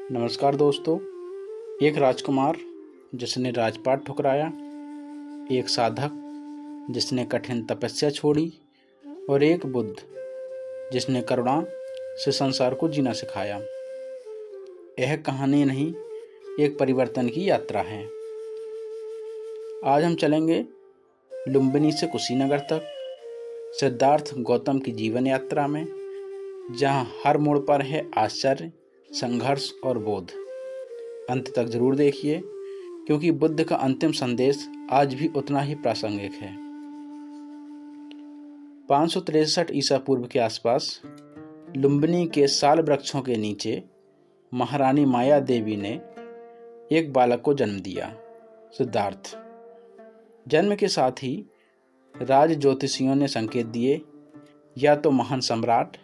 नमस्कार दोस्तों। एक राजकुमार जिसने राजपाट ठुकराया, एक साधक जिसने कठिन तपस्या छोड़ी और एक बुद्ध जिसने करुणा से संसार को जीना सिखाया। यह कहानी नहीं, एक परिवर्तन की यात्रा है। आज हम चलेंगे लुम्बिनी से कुशीनगर तक, सिद्धार्थ गौतम की जीवन यात्रा में, जहां हर मोड़ पर है आश्चर्य, संघर्ष और बोध। अंत तक जरूर देखिए, क्योंकि बुद्ध का अंतिम संदेश आज भी उतना ही प्रासंगिक है। 563 ईसा पूर्व के आसपास लुम्बिनी के साल वृक्षों के नीचे महारानी माया देवी ने एक बालक को जन्म दिया, सिद्धार्थ। जन्म के साथ ही राज ज्योतिषियों ने संकेत दिए, या तो महान सम्राट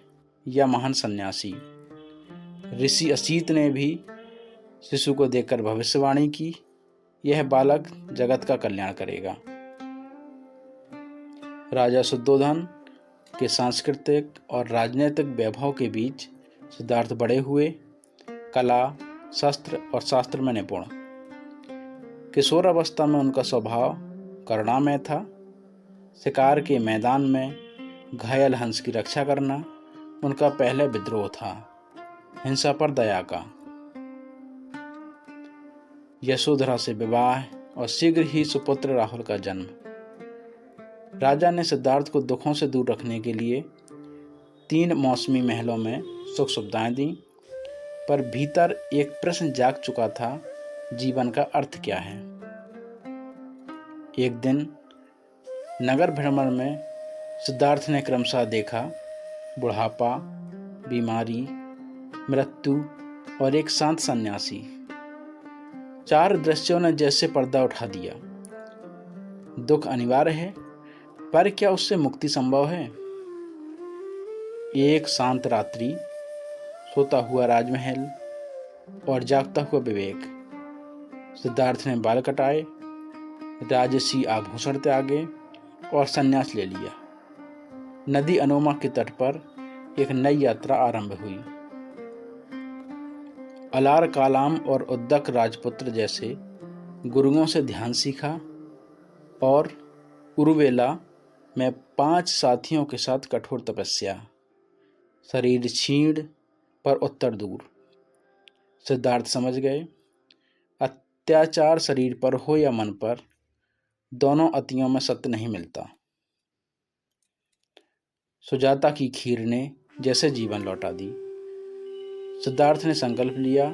या महान सन्यासी। ऋषि असीत ने भी शिशु को देखकर भविष्यवाणी की, यह बालक जगत का कल्याण करेगा। राजा शुद्धोधन के सांस्कृतिक और राजनीतिक वैभव के बीच सिद्धार्थ बड़े हुए, कला, शस्त्र और शास्त्र में निपुण। किशोर अवस्था में उनका स्वभाव करुणामय था। शिकार के मैदान में घायल हंस की रक्षा करना उनका पहला विद्रोह था, हिंसा पर दया का। यशोधरा से विवाह और शीघ्र ही सुपुत्र राहुल का जन्म। राजा ने सिद्धार्थ को दुखों से दूर रखने के लिए 3 मौसमी महलों में सुख सुविधाएं दी, पर भीतर एक प्रश्न जाग चुका था, जीवन का अर्थ क्या है। एक दिन नगर भ्रमण में सिद्धार्थ ने क्रमशः देखा, बुढ़ापा, बीमारी, मृत्यु और एक शांत सन्यासी। 4 दृश्यों ने जैसे पर्दा उठा दिया। दुख अनिवार्य है, पर क्या उससे मुक्ति संभव है। एक शांत रात्रि, सोता हुआ राजमहल और जागता हुआ विवेक। सिद्धार्थ ने बाल कटाए, राजसी आभूषण त्यागे और संन्यास ले लिया। नदी अनोमा के तट पर एक नई यात्रा आरंभ हुई। अलार कालाम और उद्दक राजपुत्र जैसे गुरुओं से ध्यान सीखा और उरुवेला में 5 साथियों के साथ कठोर तपस्या। शरीर क्षीण पर उत्तर दूर। सिद्धार्थ समझ गए, अत्याचार शरीर पर हो या मन पर, दोनों अतियों में सत्य नहीं मिलता। सुजाता की खीर ने जैसे जीवन लौटा दी। सिद्धार्थ ने संकल्प लिया,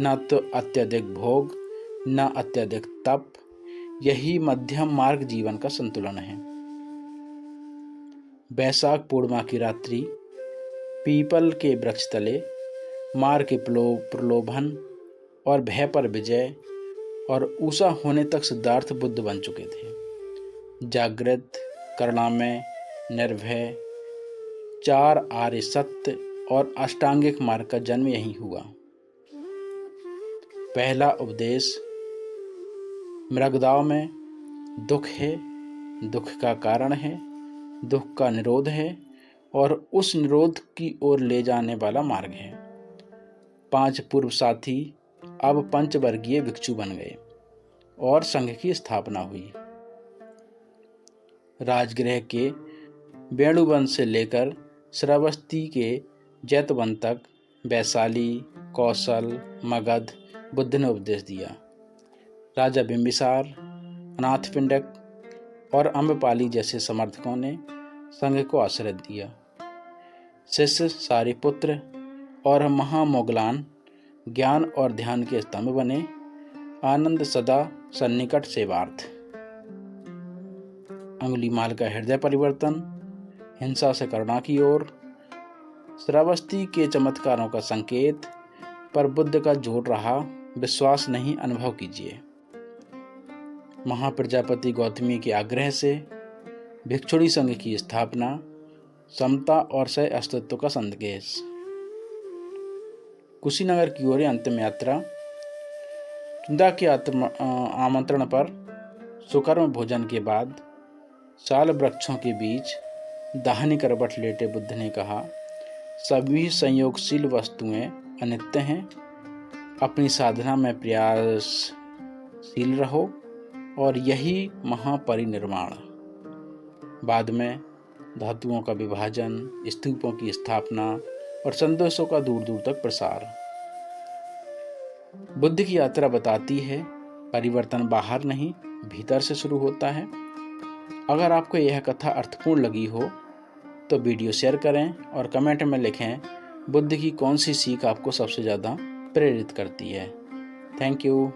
न तो अत्यधिक भोग, न अत्यधिक तप, यही मध्यम मार्ग जीवन का संतुलन है। बैसाख पूर्णिमा की रात्रि, पीपल के वृक्ष तले, मार के प्रलोभन और भय पर विजय और ऊषा होने तक सिद्धार्थ बुद्ध बन चुके थे। जागृत, करुणामय, निर्भय, 4 आर्य सत्य और अष्टांगिक मार्ग का जन्म यही हुआ। पहला उपदेश, मृगदाव में दुख है, दुख का कारण है, दुख का निरोध है और उस निरोध की ओर ले जाने वाला मार्ग है। 5 पूर्व साथी अब पंचवर्गीय भिक्षु बन गए और संघ की स्थापना हुई। राजगृह के वेणुवन से लेकर श्रावस्ती के जैतवन तक वैशाली, कौशल, मगध बुद्ध ने उपदेश दिया। राजा बिंबिसार, अनाथपिंडक और अम्बपाली जैसे समर्थकों ने संघ को आश्रय दिया। शिष्य सारिपुत्र और महामोगलान ज्ञान और ध्यान के स्तंभ बने। आनंद सदा सन्निकट सेवार्थ। अंगुलीमाल का हृदय परिवर्तन, हिंसा से करुणा की ओर। श्रावस्ती के चमत्कारों का संकेत, पर बुद्ध का जोर रहा, विश्वास नहीं, अनुभव कीजिए। महाप्रजापति गौतमी के आग्रह से भिक्षुणी संघ की स्थापना, समता और सह अस्तित्व का संदेश। कुशीनगर की ओर अंतिम यात्रा। चुंदा के आमंत्रण पर सुकर्म भोजन के बाद साल वृक्षों के बीच दाहिनी करवट लेटे बुद्ध ने कहा, सभी संयोगशील वस्तुएं अनित्य हैं, अपनी साधना में प्रयासशील रहो और यही महापरिनिर्वाण। बाद में धातुओं का विभाजन, स्तूपों की स्थापना और संदेशों का दूर दूर तक प्रसार। बुद्ध की यात्रा बताती है परिवर्तन बाहर नहीं, भीतर से शुरू होता है। अगर आपको यह कथा अर्थपूर्ण लगी हो तो वीडियो शेयर करें और कमेंट में लिखें बुद्ध की कौन सी सीख आपको सबसे ज़्यादा प्रेरित करती है। Thank you.